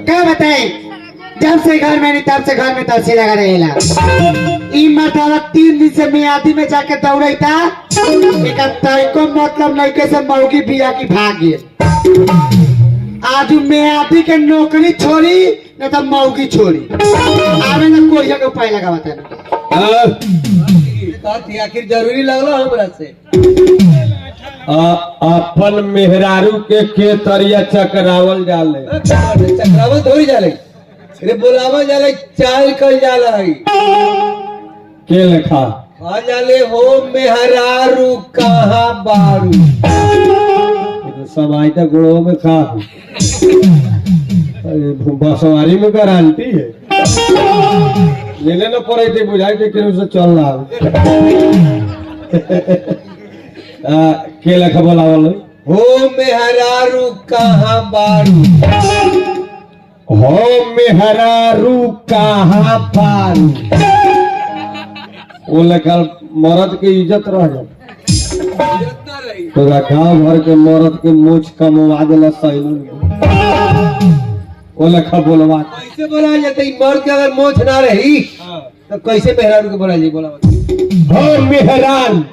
क्या बताए, जब से घर में नहीं तब से घर में तलसी लगा रहेला। ई मर्दावा 3 दिन से मियादी में जाके दौड़े था, एक को मतलब नहीं कैसे मौगी बिया की भाग गए। आज मियादी के नौकरी छोड़ी न तो मौगी छोड़ी, आवे न कोई जगह उपाय लगा बता। आखिर जरूरी लगलो हमरा से अपन मेहरारू के तरिया चकरावल जाले, चक्रावल थोड़ी जाले रे, बुलावा जाले, चाल कर जाला है के लेखा आ जाले हो मेहरारू कहाँ बारू। समाज तक गुड़ों में खा बसवारी में गारंटी है, लेने न पड़े थे बुझाई थे कि उसे चल रहा के लेखा बोलावल हो मेहरारू कहाँ बारू, हो मेहरारू कहाँ पारू। वो लेखा मर्द के इज्जत रह जाए, तो गाँव भर के मर्द के मोछ कमवा दिला सैलून, वो लेखा बोलवा कैसे बोला जाता है? मर्द के अगर मोछ ना रही तो कैसे मेहरारू के बोला जाए? बोला हो मेहरान,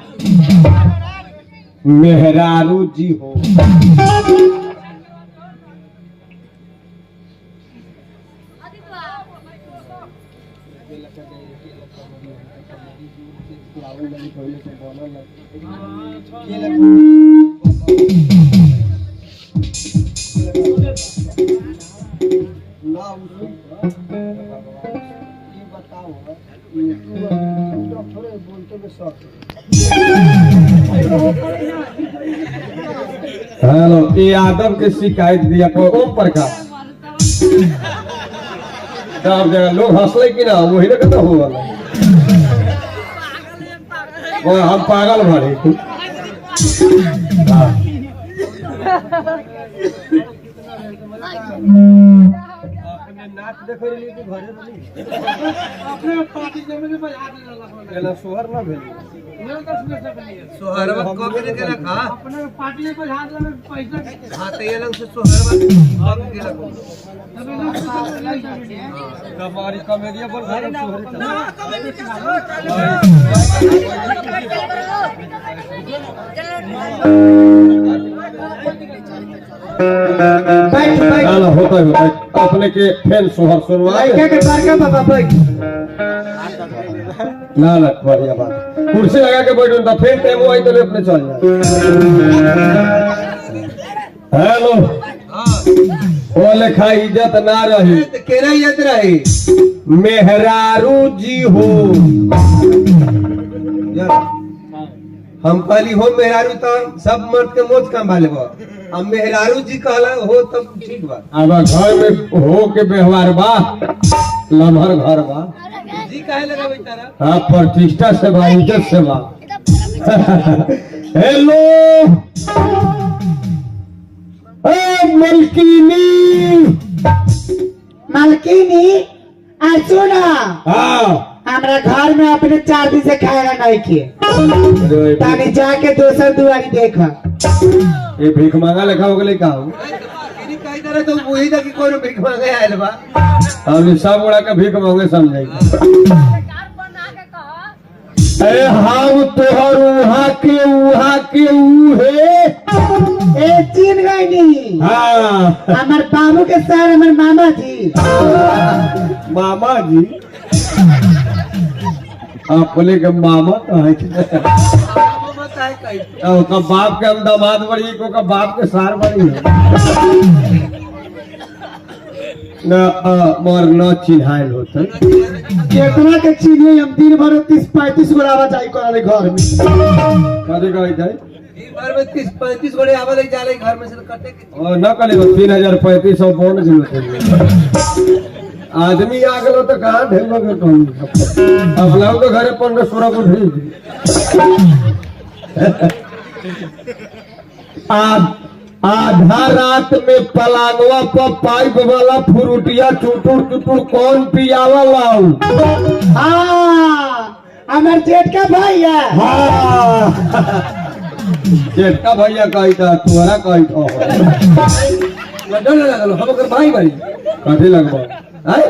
मेहरारू जी हो। हेलो, ये आदम के शिकायत दिया को ओम प्रकाश, सब जगह लोग हंसले कि ना वही ना कहता हुआ वो हम पागल भरे नाच देखे अपने पार्टी में सोहर ना भेल सोहरवा को के के रखा अपने पार्टी में हाथ लगे पैसा हां तो ये लोग से सोहरवा को के रखो कमारी कमेडिया बोल रहा होता है अपने के फैन सोहर सुनवा ना ना बढ़िया बात, कुर्सी लगा के बैठो तो फिर टाइम आई तो अपने चल जाए। हेलो वो लेखा इज्जत ना रही, केरा इज्जत रही मेहरारू जी हो। हम कहली हो मेहरारू तो सब मर्द के मोच कम भाले बा, अब मेहरारू जी कहला हो तब ठीक बा। अब घर में हो के व्यवहार बा, लम्हर घर बा, जी काहे लगा बेचारा? हाँ प्रतिष्ठा से बा, इज्जत से बा। हेलो मलकिनी, मालकिनी सुना, हाँ हमारा घर में अपने 4 दिन से खाएगा नहीं किए, तानी जाके दोसर दुआरी देखा। ये भीख मांगा लिखा हो गए का कई तरह तो वही था कि कोई भीख मांगे आयल बा, हम सब बड़ा का भीख मांगे समझेगा। अरे हम तोहर उहा के उहे ए चीन गई नहीं, हाँ हमार बाबू के सर हमार मामा जी। मामा जी आप बोले के मामा कहे का बाप के हम दामाद बड़ी को का बाप के सार बड़ी है न मोर न चिन्हाइल होते केतना के चीनी हम दिन भर 30-35 गो आवाज आई करे घर में। कदे कहै छै दिन भर में 30-35 गोड़े आवाज जाले घर में से कटे के और न कले 3035 बोन जिलो आदमी आ गलो तो कहां ढेर लोग तुम अब लोग तो घरे 15-16 को भेज आधा रात में पलानवा पर पाइप वाला फ्रूटिया चुटुर चुटुर कौन पियावा लाऊ? हाँ हमार जेठ का भैया। हाँ जेठ का भैया कही था, तुम्हारा कही था डर लगल हम ओकर भाई भाई कथी लगबो हैं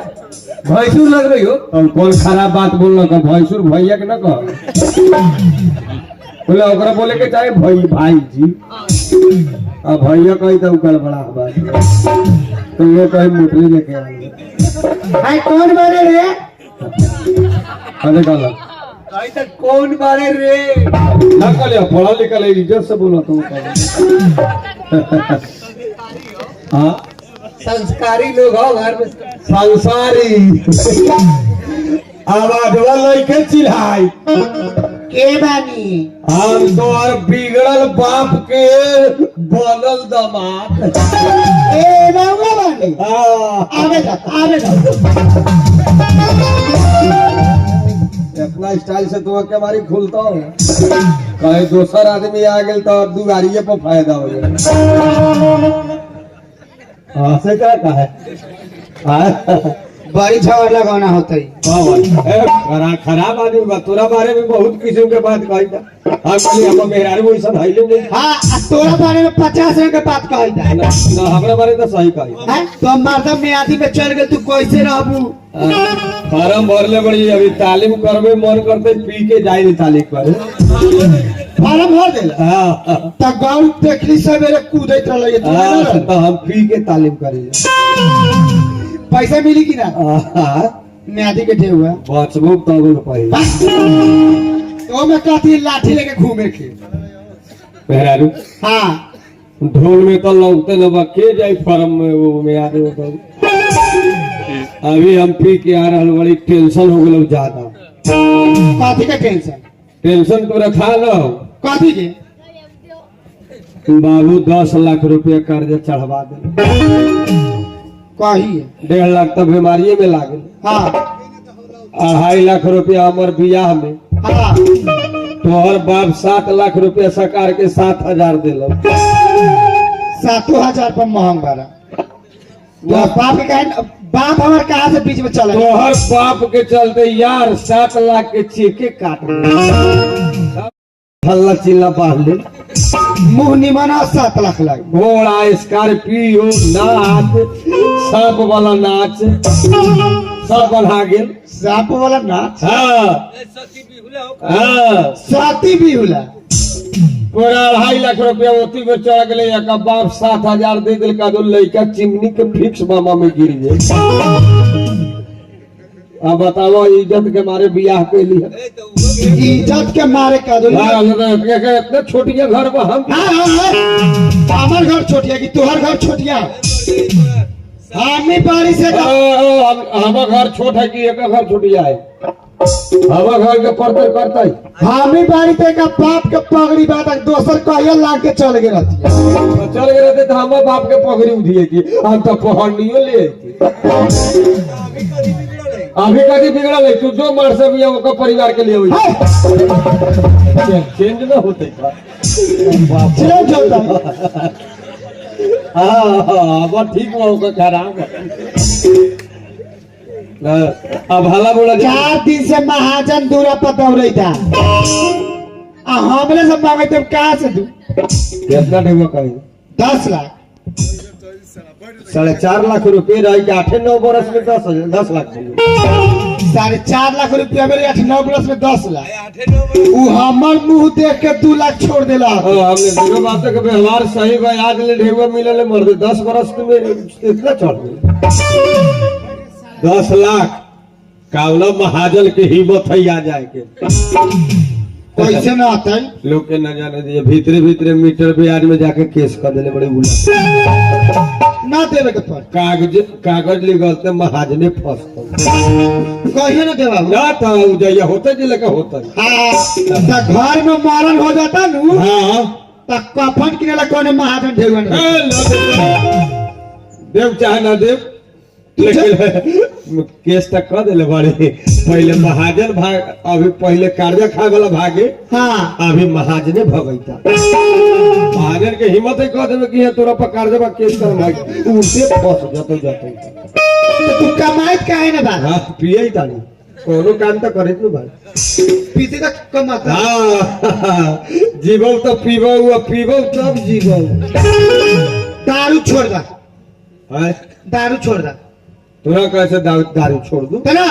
भैंसुर लग रही हो और कौन खराब बात बोलना का भैंसुर भैया के न कह बोले ओकरा बोले के चाहे भाई जी अब भैया कही तो गड़बड़ा बात तो वो कहीं मुठली लेके आएंगे भाई कौन बारे रे अरे कहला कहीं तक कौन बारे रे ना कहलिया पढ़ा लिखा ले इज्जत से बोला तो हाँ संस्कारी लोग हो घर में संसारी आवाजवा लइके चिल्हाई के बानी हम तो और बिगड़ल बाप के बनल दामाद ए रउआ बानी हाँ आवे जा इतना स्टाइल से तो के मारी खुलता हो कहे दोसर आदमी आ गेल तो दुआरिये पर फायदा हो जाए हाँ से क्या कहा बड़ी झगड़ लगाना होता है खराब आदमी बा तोरा बारे में बहुत किस्म के बात कही था हम कहली हम मेहरारू वैसा हइले नहीं हाँ तोरा बारे में 50 रंग के बात कहता है ना हमरा बारे तो सही कही हैं? तो मर्दम में आदि में चल गए तू कैसे रहबू फार्म भरले बड़ी अभी तालीम करबे मन करते पी के जाई तालीम करे फार्म भर देला हाँ त गाँव देखली सवेरे कूदत रहले तू ना रहल? तो हम पी के तालीम करी पैसा मिली कि ना हाँ म्यादी के ठेहुआ बचबो तब रुपये तो मैं कहती लाठी लेके घूमे के मेहरारू हाँ ढोल में तो लगते न बा के जाई फार्म में वो में आ रहे हो अभी हम पी के आ रहा बड़ी टेंशन हो गल ज्यादा कथी के टेंशन टेंशन तो रखा न कथी के बाबू 10 लाख रुपया कर्जा चढ़वा दे कही 1.5 लाख तो बीमारी में लागे हाँ 2.5 लाख रुपया हमार बियाह में हाँ तोहर बाप 7 लाख रुपया सरकार के 7,000 दिल 7,000 पर महंग बारा बाप के कहे बाप हमारे कहा से बीच में चला तोहर बाप के चलते यार 7 लाख के चेके काट हल्ला चिल्ला बांध ले मुंह निमना 7 लाख लाग घोड़ा स्कॉर्पियो नाच सांप वाला नाच सब बना गेल सांप वाला नाच हाँ हाँ साथी भी होला पूरा 2.5 लाख रुपया ओती में चढ़ गए एक बाप 7,000 दे दिल का दो लड़का चिमनी के फिक्स मामा में गिर गए अब बताओ इज्जत के मारे बियाह के लिए इज्जत के मारे का दो इतना छोटिया घर में हम हमार घर छोटिया कि तोहर घर छोटिया हमी बाड़ी से हमारा घर छोट है कि एक घर छोटिया है हमारा घर के पढ़ते करते हमी बाड़ी पे का बाप के पगड़ी बात दोसर कहिया लाग के चल गए रहती चल गए रहते तो हमारे बाप के पगड़ी उठिए की हम तो पहनियो ले अभी कभी बिगड़ल है तू जो मर से भी ओकर परिवार के लिए हुई चेंज ना होते चलो चलता हाँ अब ठीक हुआ ओकर खराब अब हला बोला 4 दिन से महाजन दूरा पर दौड़े था हमने सब मांगे तब कहाँ से तू कितना ढेवा कहीं 10 लाख 4.5 लाख रुपए रह के 8-9 बरस में 10 लाख 4.5 लाख रुपया मेरे 8-9 बरस में 10 लाख वो हमर मुंह देख के 2 लाख छोड़ देला हमने दोनों बातों का व्यवहार सही भाई आज ले ढेवा मिले मर दे 10 बरस में इतना चढ़ गए 10 लाख कावला महाजन के हिम्मत है आ जाए के कैसे ना आता है लोग के न जाने दिए भीतरे भीतरे मीटर ब्याज में जाके केस कर देने बड़े उल्टा ना देवे के पर कागज लिखलते महाजने फंसते कहिए ना देवा ना था जया होता जिले का होता हाँ तो घर में मरण हो जाता नू हाँ तो कफन किनेला कोने महाजन ढेवन देव चाहे ना देव लेकिन केस तक कर दिले बड़े पहले महाजन भाग अभी पहले कर्जा खाए वाला भागे हाँ अभी महाजने भगैता महाजन के हिम्मत है कह देवे कि तोरा पर कर्जा केस कर भाग उनसे फंस जाते तो तू कमाइत काहे ना बा हाँ पिए ही तानी कोनो काम तो करे तू भाई पीते तक कमाता हाँ जीवो तो पीबो तब जीवो दारू छोड़ दा है दारू छोड़ दा तोरा कैसे दारू छोड़ दूं? तो ना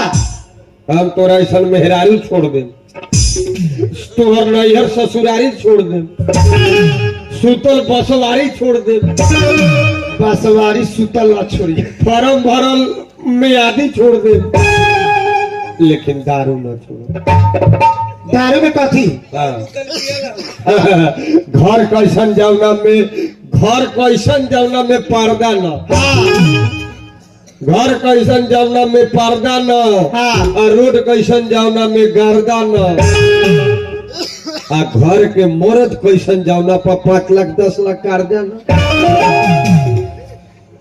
हम तोरा ऐसा मेहरारू छोड़ दे, तोहर नैहर ससुरारी छोड़ दे, सुतल बसवारी छोड़ दे, बसवारी सुतल ना छोड़ी, फरम भरल मियादी छोड़ दे, लेकिन दारू न छोड़। दारू में कथी हाँ। घर कैसन जौना में पर्दा न, घर कैसन जौना में पर्दा न, हाँ। और रोड कैसन जौना में गर्दा न, आ घर के मर्द कैसन जौना पर 5 लाख 10 लाख कर्जा न।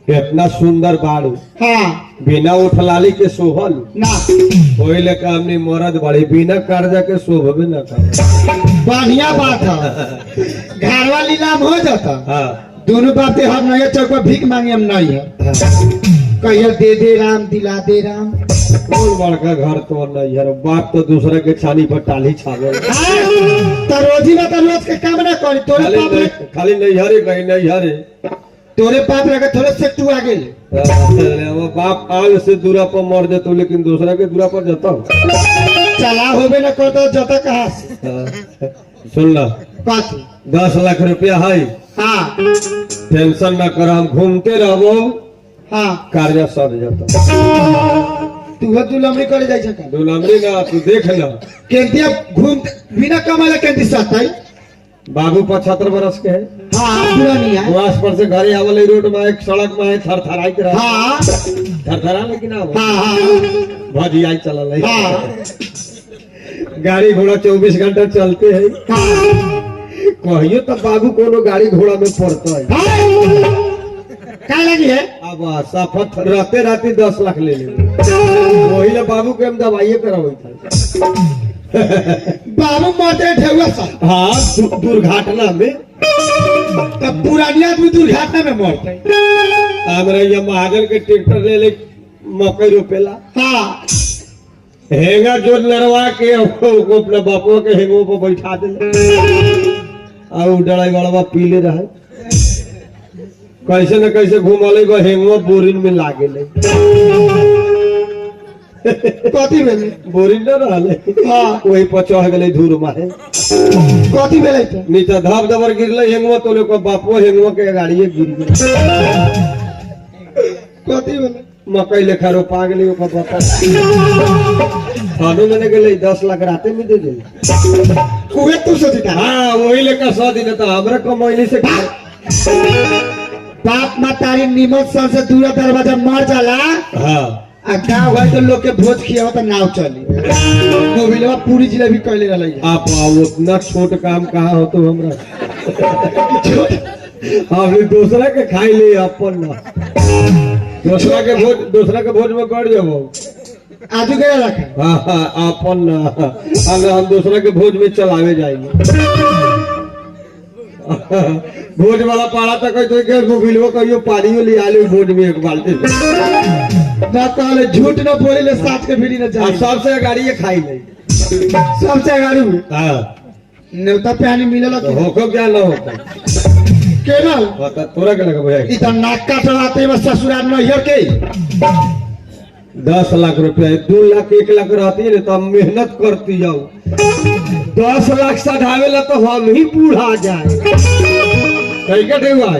कितना सुंदर बाड़ू, हाँ बिना उठलाली के सोहल ना कोई ले हमने मरद बड़ी बिना कर्जा के शोभे न कर। बढ़िया बात है, घरवा नीलाम हो जाता, हाँ दोनों बातें हम नहीं चौक पर भीख मांगे हम नहीं है, कहियो दे दे राम दिला दे राम। कौन बड़का घर तो नहीं है, बाप तो दूसरे के छानी पर टाली छावे, तो रोजी में तो रोज के काम ना करी, खाली नैहरे कहीं नैहरे तोरे बाप लगे थोड़े से तू आगे ले, वो बाप आग से दूरा पर मर जाता लेकिन दूसरा के दूरा पर जाता हूँ। चला होबे न करता जाता कहाँ से। सुन ला बात 10 लाख रुपया है, हाँ टेंशन न कर, हम घूमते रहो, हाँ कार्य सद जाता। तू लमड़ी करे जाए छका, दो लमड़ी ना तू देख ना, केंतिया घूम बिना कमाले केंती सताई। बाबू 75 बरस के है, हाँ पुरानी है, वहां पर से घरे आवल रोड में एक सड़क में है, थरथराई के रहा, हाँ थरथरा लेकिन हाँ हाँ भजी आई चलल है, हाँ गाड़ी घोड़ा 24 घंटा चलते है, हाँ कहियो तो बाबू कोनो गाड़ी घोड़ा में पड़ता है। क्या लगी है, अब सफर रहते रहते 10 लाख ले ले, वही ले बाबू के हम दवाइये करावे था। बाबू मरते ठेहुआ सा, हाँ दुर्घटना में, तब पुरानी आदमी दुर्घटना में मरते। हमरा ये महाजन के ट्रैक्टर ले ले मकई रोपेला, हाँ हेंगा जो नरवा के उसको अपने बापो के हेंगो पर बैठा दे, और ड्राइवरवा पीले रहे, कैसे न कैसे घुमले बा, हेंगो बोरिंग में लागे ले, कथी भेले, बोरिंग न रहले, हाँ वही पर चढ़ गले धूर मारे, कथी भेले तो नीचे धब दबर गिरले हेंगो, तो लोग बापो हेंगो के गाड़िए गिर गए, कथी भेले, मकई लेखा रोपा गेले, ओकर बता खानो मैंने गेले 10 लाख राते में दे दिले। उहे तू सोचता, हाँ वही लेकर 100 दिन तो हमरा कमैली से बाप मातारी निमक सन से दूर दरवाजा मर जाला, हाँ आ गाँव घर के लोग के भोज खियावा तो नाव चली, मोबिलवा पूरी जिला भी कैले रहले है। आप उतना छोट काम कहाँ हो तो हमरा अभी दूसरा के खाई ले, अपन ना दूसरा के भोज में बढ़ जाबो, आजू गया रखा, हाँ हाँ अपन ना, अगर हम दूसरा के भोज में चलावे जाएंगे भोज वाला पाड़ा तक तो मोबिलवा कहियो पानी ले आले भोज में 1 बाल्टी ना कहले झूठ न बोले ले साथ के भीड़ी न जाए, सबसे गाड़ी ये खाई ले, सबसे गाड़ी में हाँ नेवता पानी मिलेला तो होको क्या ना होको केना बता तोरा के लगे भैया इधर नाक काटवाते में ससुराल में हियर के 10 लाख रुपया 2 लाख 1 लाख रहती है तो हम मेहनत करती जाओ, 10 लाख सधावेला तो हम ही बूढ़ा जाए, कैके देवा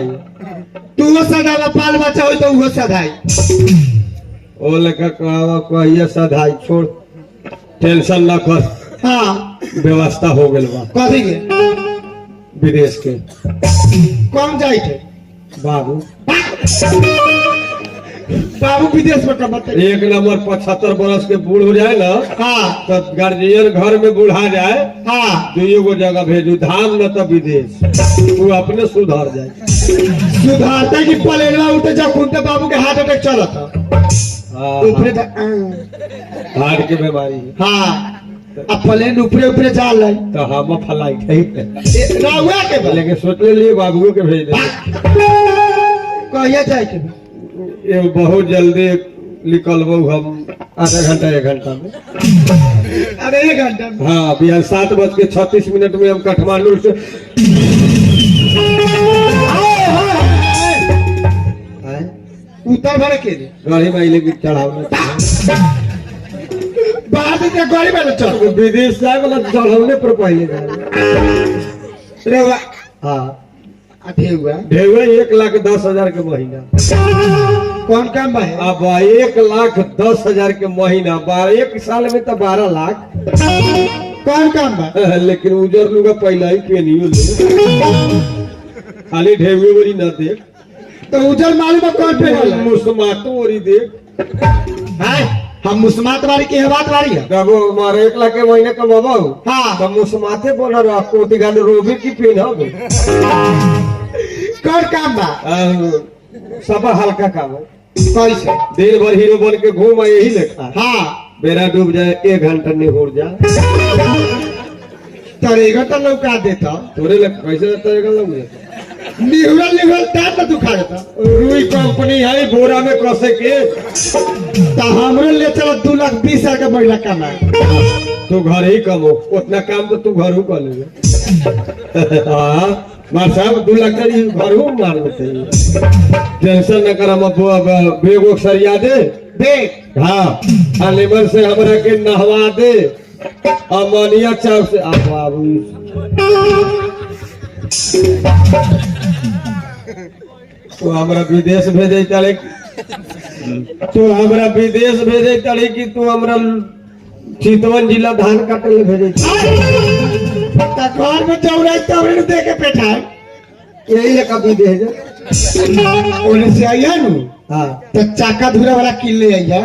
तू वो सदावा पाल बच्चा हो तो वो सदाई, ओ लेखा कहिए सधाई छोड़, टेंशन ना कर, हाँ व्यवस्था हो गेल बा, कथी के विदेश के कौन जाए थे बाबू, बाबू विदेश में कमाते, 1 नंबर 75 बरस के बूढ़ हो जाए ना, हाँ तो गार्जियन घर में बुढ़ा जाए, हाँ 2 जगह भेजू, धाम न तो विदेश, वो अपने सुधर जाए, सुधारते कि पलेनवा उठे जब खुनते बाबू के हार्ट अटैक चला था, ऊपरे हार्ट की बीमारी है, हाँ अब प्लेन ऊपरे ऊपरे जा रहा है तो हम फ्लाइट है रहुआ के बोले लेकिन सोच ले लिए बाबू के भेज दे, कहिए जाए के ये बहुत जल्दी निकलबो हम, आधा घंटा 1 घंटा में, अरे 1 घंटा में, हाँ बिहान 7:36 में हम काठमांडू से उतर भरे के रे गाड़ी में आइले की चढ़ावना बाद में गाड़ी में चल विदेश जाए वाला चढ़ावने पर पहले जाए रे वाह हाँ अठे हुआ ढेवे 1,10,000 के महीना कौन काम भाई अब 1,10,000 के महीना 1 साल में तो 12 लाख कौन काम बा लेकिन उजर लुगा पहला ही पेनियो ले खाली ढेवे वरी न देख तो उजर मालूम है कौन पे होला मुस्मातो वरी देख हां हम मुस्मात वाली की बात वाली है जब हमारे 1 लाख के महीने कमाबो हाँ। तो मुस्माते बोला रहा कोटी गाने रोबी की पेनब कौन काम बा सब हल्का काम है कैसे दिन भर हीरो बन के घूम यही लेखा हाँ बेरा डूब जाए 1 घंटा नहीं हो जा तरेगा तो लौका देता तोरे लग कैसे तरेगा लोग निहुरल दांत तो दुखा देता रुई कंपनी है बोरा में कसे के तो हमरे ले चलो 2,20,000 का महीना कमाए तू घर ही कमो उतना काम तो तू घर कर ले हाँ मार साहब 2 लाख का घर मार लेते टेंशन न कर हम बेगो सरिया दे देख हाँ लेबर से हमरा के नहवा दे अमनिया चाव से आप बाबू तो हमरा विदेश भेजे चले तू हमरा विदेश भेजे चले कि तू हमरा चितवन जिला धान काटे ले भेजे तो घर में चौराई तवरे दे के बैठा यही लेका विदेश ओने से आइया नु हाँ तो चाका धुरा वाला किल ले आइया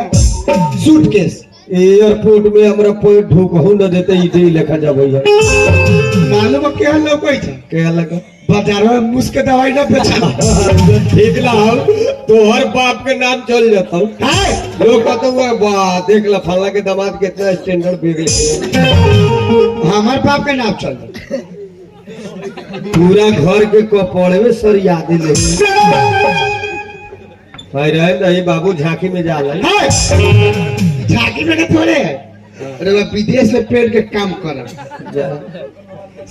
सूटकेस एयरपोर्ट में हमरा कोई ढुकहू न देते ई दे लेखा जा भैया मालूम है क्या लोग कोई था क्या लगा बाजार में मुस्क दवाई ना बेचा ठीक ला तोहर बाप के नाम चल जाता है लोग कहते हुए वाह देख ला फला के दामाद कितना स्टैंडर्ड बिगड़े हमारे बाप का नाम चल रहा पूरा घर के कपड़े में सरिया दे ले भाई रहे नहीं बाबू झांकी में जा रहा है झांकी में थोड़े है अरे वो विदेश में पेड़ के काम कर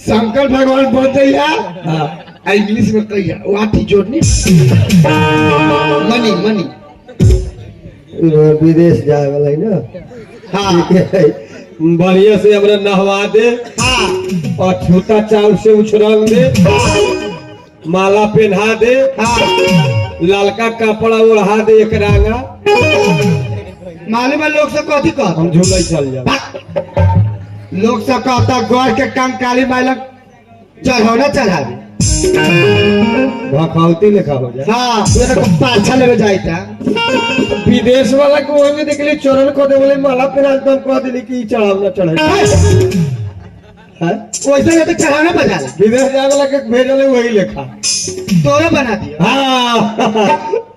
शंकर भगवान बोलते हैं इंग्लिश में कहिए वाटी जोड़नी मनी मनी विदेश जाए वाला है ना हाँ ठीक है बढ़िया से हमरा नहवा दे हाँ और छोटा चावल से उछरंग दे माला पहना दे हाँ लालका कपड़ा ओढ़ा दे एक रांगा मालूम है लोग सब कथी कहता हम झूला चल जाए लोग सब कहता गौर के काम काली मालक चढ़ौना चढ़ा दे भखौती लेखा हो जाए हाँ मेरे को पाछा लेवे जाता विदेश वाला को वही में देखले चोरन को दे बोले माला पहना दम कह देली कि चढ़ाव ना चढ़े है वैसे ये तो चढ़ाना बजा ला विदेश जाए वाला के भेजले वही लेखा तोरा बना दिया हाँ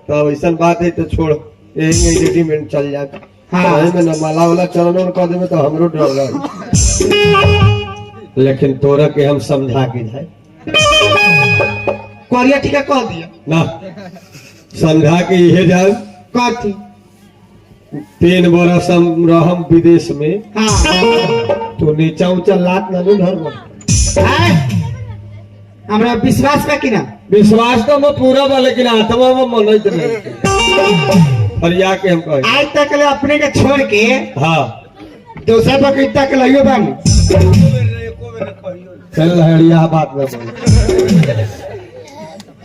तो ऐसा बात है तो छोड़ यही में रेडीमेड चल जाए हाँ। हाँ में ना माला वाला चरण और कह देवे तो हमरो डर लगे लेकिन तोरा के हम समझा के जाए कोरिया टीका कह दिया ना समझा के ये जाए कथी 3 बरस हम रहम विदेश में हाँ तो नीचा ऊंचा लात ना घर में है? हमरा विश्वास बा कि ना विश्वास तो मैं पूरा बा लेकिन आत्मा में मन नहीं और या के हम कहे आज तक ले अपने के छोड़ के हाँ दूसरा बकरी तक लइयो बानी चल हड़िया बात में बोल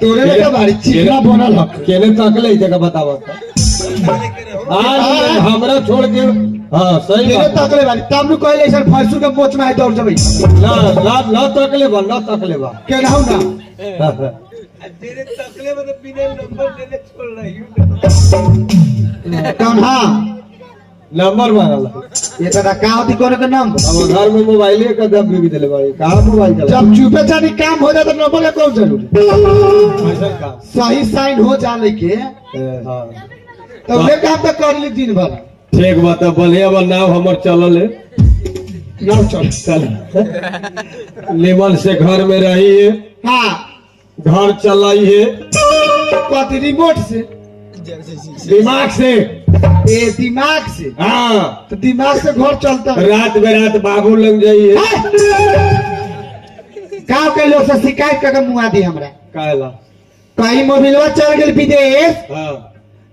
तोरे में तो भारी चिकना बनल ह केने तक ले जगह बतावा आज हमरा छोड़ के हाँ सही तेरे बात तक ले बानी तब नु कहले सर फसू के मोच में दौड़ जबै ना ना ना तक ले बा ना तक ले बा के ना ना तेरे तकले में तो बिना नंबर लेने छोड़ रही कौन हाँ नंबर मांगला ये तो का होती कोने का नाम अब घर में मोबाइल का दब भी दिले बाड़ी कहां मोबाइल चला जब चुपे चानी काम हो जाए तो नंबर कौन जरूरी ऐसा का सही साइन हो जाने के हां तो वे काम तो कर ली दिन भर ठीक बात है बढ़िया बा नाव हमर चलल है नाम चल चल लेमन से घर में रही है हाँ घर चलाई है कथी रिमोट से दिमाग से ए दिमाग से हाँ तो दिमाग से घर चलता है रात बेरात बाबू लग जाइए गाँव के लोग से शिकायत करके मुआ दी हमरा काला कहीं मोबिलवा चल गए विदेश हाँ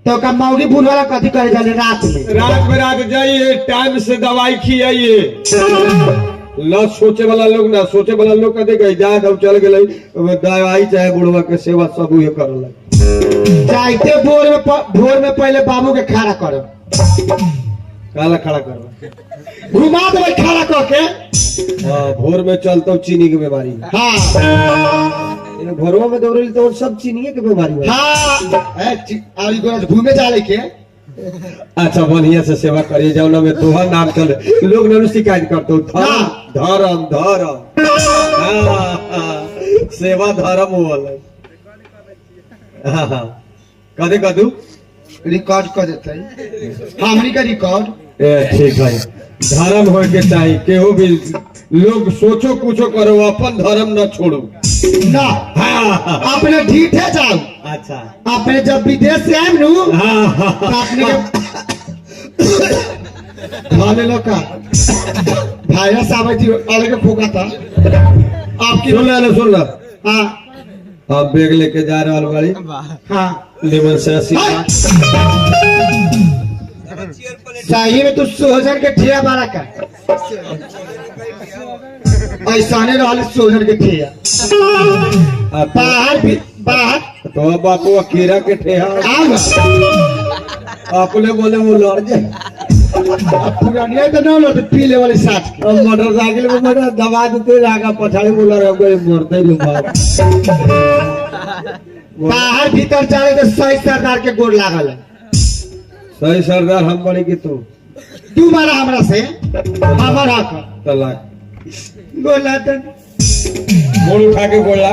तो का मौगी भूल वाला कथी करे जाले रात में रात जाइए, टाइम से दवाई खियाइए। न सोचे वाला लोग ना सोचे वाला लोग कहते गई जा चल गए दवाई चाहे बुढ़वा के सेवा सब ये करल। जाइते भोर में पहले बाबू के खड़ा करो, काला खड़ा कर घुमा देवे खड़ा करके। हाँ, भोर में चलता चीनी की बीमारी। हाँ भोरवा में दौड़े तो सब चीनी की बीमारी। हाँ घूमे जाले के। अच्छा, बढ़िया से सेवा करिए जाओ ना में तोहर नाम चले, लोग ना शिकायत करते हो धर्म धर्म। हाँ, सेवा धर्म वाला। हाँ, कदे कदू रिकॉर्ड कर देते हैं हमनी का रिकॉर्ड। ठीक है, धर्म हो के चाहिए। केहू भी लोग सोचो कुछो करो, अपन धर्म न छोड़ो ना। हाँ, अपने ढीठे जाओ। अच्छा, अपने जब विदेश से आए नू हाँ, तो अपने खाने लो का वायरस आवे थी अलग फूका था आपकी। सुन ला। हाँ आप बैग लेके जा रहे वाली। हाँ लेमन से आशीर्वाद। सही में तू सोहजन के ठिया बारा का ऐसा नहीं रहा सोहजन के ठिया बाहर भी बाहर तो बापू कीड़ा के ठेहा आपने बोले वो लड़ जाए। पुरानिया तो ना लो तो पीले वाले साथ के। मोटरसाइकिल में मोटर दबा देते आगा पछाड़ी बोला रहे मरते ही बाहर भीतर चले तो सही सरदार के गोड़ लागल है। सही सरदार हम बड़ी की तू मारा हमरा से हमारा तलाक गोला तो मोड़ उठा के बोला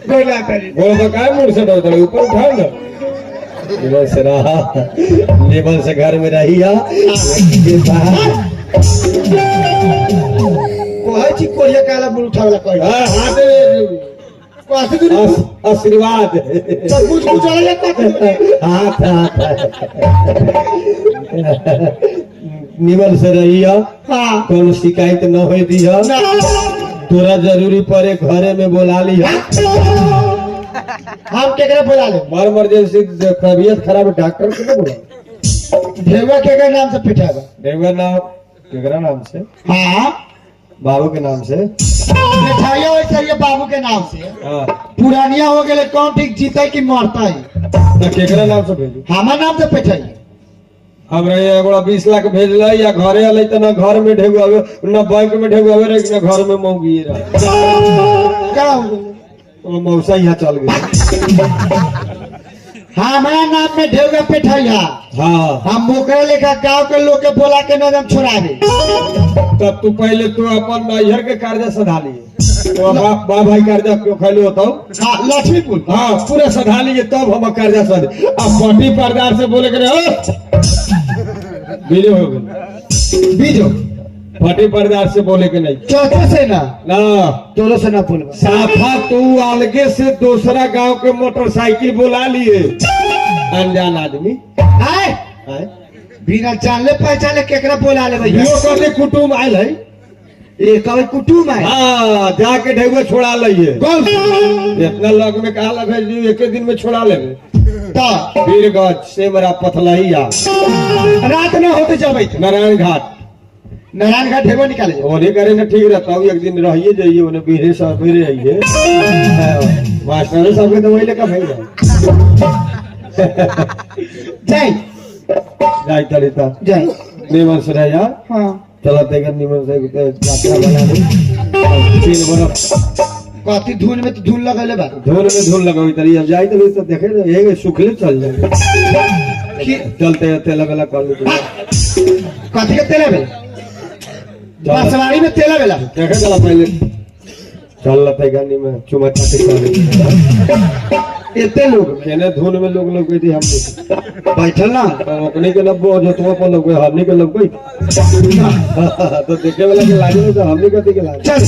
गोला करी बोल तो काय मोड़ से डर ऊपर उठाओ ना। लेमन से रहा, लेमन से घर में रही कोई चीज कोरिया काला मुंह उठावला कोई हाथ कैसे तू आशीर्वाद सब कुछ उछाले हाथ निमन से रही। हाँ कौन शिकायत न हो दिया। तोरा जरूरी पड़े घरे में बोला लिया। हम केकरा बुला ले मर इमरजेंसी तबीयत खराब है, डॉक्टर को बोला। ढेवा केकरा नाम से पिटावा देवर नाम केकरा नाम से? हाँ बाबू के नाम से। मिठाइया हो चाहिए बाबू के नाम से। हाँ, पुरानिया हो गए कौन ठीक जीता कि मरता है। तो केकरा नाम से भेजू? हमार नाम से पिटाइए। हमरा ये 20 लाख भेजल या घरे अल तो ना घर में ढेगु आवे ना बैंक में ढेगु आवे ना घर में मौगी रहे। क्या हो गया? वो मौसा यहाँ चल गया। हमारा नाम में ढेउगा पिठाइया। हाँ, हम मोकरा लेकर गांव के लोग के बोला के नजम छुड़ा दे। तब तू पहले तू अपन नैहर के कर्जा सधा लिए। तो बा भाई कर्जा क्यों खैले होता हूँ? हाँ लक्ष्मीपुर। हाँ, पूरे सधा लिए तब हम कर्जा सध। अब पटी पर्दार से बोले करे बीजो हो गए। बीजो फटी पर्दार से बोले के नहीं। चौथे से ना ना तोरो से ना बोल। साफा तू अलगे से दूसरा गांव के मोटरसाइकिल बुला लिए अनजान आदमी। आए आए? बिना जानले पहचाने केकरा बोला ले भैया। यो कहते कुटुम आयल है। ये कभी कुटुम है। हाँ, जाके ढेगुआ छोड़ा लिये। कौन इतना लग में कहा लगा एक दिन में छोड़ा ले। तो वीरगंज सेमरा पथलहिया रात में होते जाबे नारायण घाट नारायण घाट ढेगो निकाले ओने करे ना ठीक रहता हूँ। एक दिन रहिए जाइए उन्हें बीरे साहब बीरे आइए मास्टर साहब के तो वही लेकर भाई जय जाए तरीता जय निमन से रह यार। हाँ चला तेगा निमन से यात्रा बना दे 3 बरस कथी धुन में तो धुन लगले बा। धुन में धुन लगाई तरी अब जाए तो देखे ये सुखले चल जाए चलते तेला बेला कर ले कथी के तेला बेला बासवाड़ी में तेला बेला देखे चला पहले चल लते गानी में चुमा चाटी कर ले इतने लोग केने धुन में लोग गई थी हम बैठल ना अपने के लब जो तुम पर लोग हमने के लब गई तो देखे वाला के लागे तो हमने कथी के लागे चल